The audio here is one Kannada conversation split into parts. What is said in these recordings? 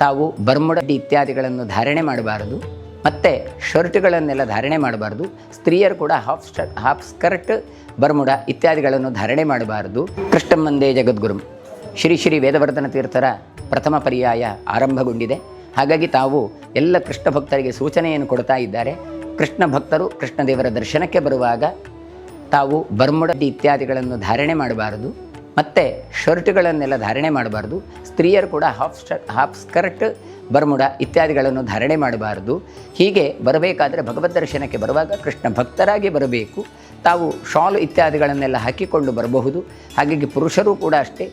ತಾವು ಬರ್ಮುಡಾ ಇತ್ಯಾದಿಗಳನ್ನು ಧಾರಣೆ ಮಾಡಬಾರದು, ಮತ್ತು ಶರ್ಟ್ಗಳನ್ನೆಲ್ಲ ಧಾರಣೆ ಮಾಡಬಾರ್ದು. ಸ್ತ್ರೀಯರು ಕೂಡ ಹಾಫ್ ಸ್ಕರ್ಟ್, ಬರ್ಮುಡಾ ಇತ್ಯಾದಿಗಳನ್ನು ಧಾರಣೆ ಮಾಡಬಾರದು. ಕೃಷ್ಣಂ ವಂದೇ ಜಗದ್ಗುರುಂ. ಶ್ರೀ ಶ್ರೀ ವೇದವರ್ಧನ ತೀರ್ಥರ ಪ್ರಥಮ ಪರ್ಯಾಯ ಆರಂಭಗೊಂಡಿದೆ. ಹಾಗಾಗಿ ತಾವು ಎಲ್ಲ ಕೃಷ್ಣ ಭಕ್ತರಿಗೆ ಸೂಚನೆಯನ್ನು ಕೊಡ್ತಾ ಇದ್ದಾರೆ. ಕೃಷ್ಣ ಭಕ್ತರು ಕೃಷ್ಣದೇವರ ದರ್ಶನಕ್ಕೆ ಬರುವಾಗ ತಾವು ಬರ್ಮುಡಾ ಇತ್ಯಾದಿಗಳನ್ನು ಧಾರಣೆ ಮಾಡಬಾರದು, ಮತ್ತು ಶರ್ಟ್ಗಳನ್ನೆಲ್ಲ ಧಾರಣೆ ಮಾಡಬಾರ್ದು. ಸ್ತ್ರೀಯರು ಕೂಡ ಹಾಫ್ ಸ್ಕರ್ಟ್, ಬರ್ಮುಡಾ ಇತ್ಯಾದಿಗಳನ್ನು ಧಾರಣೆ ಮಾಡಬಾರದು. ಹೀಗೆ ಬರಬೇಕಾದರೆ ಭಗವದ್ ದರ್ಶನಕ್ಕೆ ಬರುವಾಗ ಕೃಷ್ಣ ಭಕ್ತರಾಗಿ ಬರಬೇಕು. ತಾವು ಶಾಲು ಇತ್ಯಾದಿಗಳನ್ನೆಲ್ಲ ಹಾಕಿಕೊಂಡು ಬರಬಹುದು. ಹಾಗಾಗಿ ಪುರುಷರು ಕೂಡ ಅಷ್ಟೇ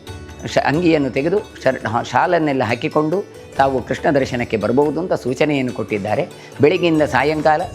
ಅಂಗಿಯನ್ನು ತೆಗೆದು ಶಾಲನ್ನೆಲ್ಲ ಹಾಕಿಕೊಂಡು ತಾವು ಕೃಷ್ಣ ದರ್ಶನಕ್ಕೆ ಬರಬಹುದು ಅಂತ ಸೂಚನೆಯನ್ನು ಕೊಟ್ಟಿದ್ದಾರೆ. ಬೆಳಗ್ಗೆಯಿಂದ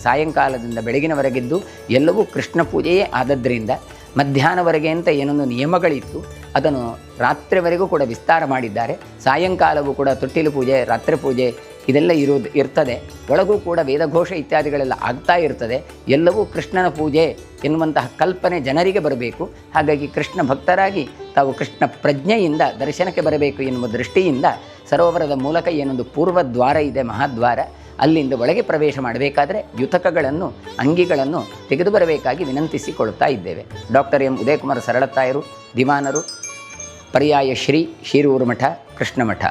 ಸಾಯಂಕಾಲದಿಂದ ಬೆಳಗಿನವರೆಗಿದ್ದು ಎಲ್ಲವೂ ಕೃಷ್ಣ ಪೂಜೆಯೇ ಆದದ್ದರಿಂದ ಮಧ್ಯಾಹ್ನವರೆಗೆ ಅಂತ ಏನೊಂದು ನಿಯಮಗಳಿತ್ತು, ಅದನ್ನು ರಾತ್ರಿವರೆಗೂ ಕೂಡ ವಿಸ್ತಾರ ಮಾಡಿದ್ದಾರೆ. ಸಾಯಂಕಾಲವೂ ಕೂಡ ತೊಟ್ಟಿಲು ಪೂಜೆ, ರಾತ್ರಿ ಪೂಜೆ ಇದೆಲ್ಲ ಇರ್ತದೆ. ಒಳಗೂ ಕೂಡ ವೇದಘೋಷ ಇತ್ಯಾದಿಗಳೆಲ್ಲ ಆಗ್ತಾ ಇರ್ತದೆ. ಎಲ್ಲವೂ ಕೃಷ್ಣನ ಪೂಜೆ ಎನ್ನುವಂತಹ ಕಲ್ಪನೆ ಜನರಿಗೆ ಬರಬೇಕು. ಹಾಗಾಗಿ ಕೃಷ್ಣ ಭಕ್ತರಾಗಿ ತಾವು ಕೃಷ್ಣ ಪ್ರಜ್ಞೆಯಿಂದ ದರ್ಶನಕ್ಕೆ ಬರಬೇಕು ಎನ್ನುವ ದೃಷ್ಟಿಯಿಂದ ಸರೋವರದ ಮೂಲಕ ಏನೊಂದು ಪೂರ್ವ ದ್ವಾರ ಇದೆ, ಮಹಾದ್ವಾರ, ಅಲ್ಲಿಂದ ಒಳಗೆ ಪ್ರವೇಶ ಮಾಡಬೇಕಾದರೆ ಯುತಕಗಳನ್ನು, ಅಂಗಿಗಳನ್ನು ತೆಗೆದು ಬರಬೇಕಾಗಿ ವಿನಂತಿಸಿಕೊಳ್ತಾ ಇದ್ದೇವೆ. ಡಾಕ್ಟರ್ ಎಂ ಉದಯಕುಮಾರ್ ಸರಳತ್ತಾಯರು, ದಿವಾನರು, ಪರ್ಯಾಯ ಶ್ರೀ ಶಿರೂರು ಮಠ, ಕೃಷ್ಣ ಮಠ.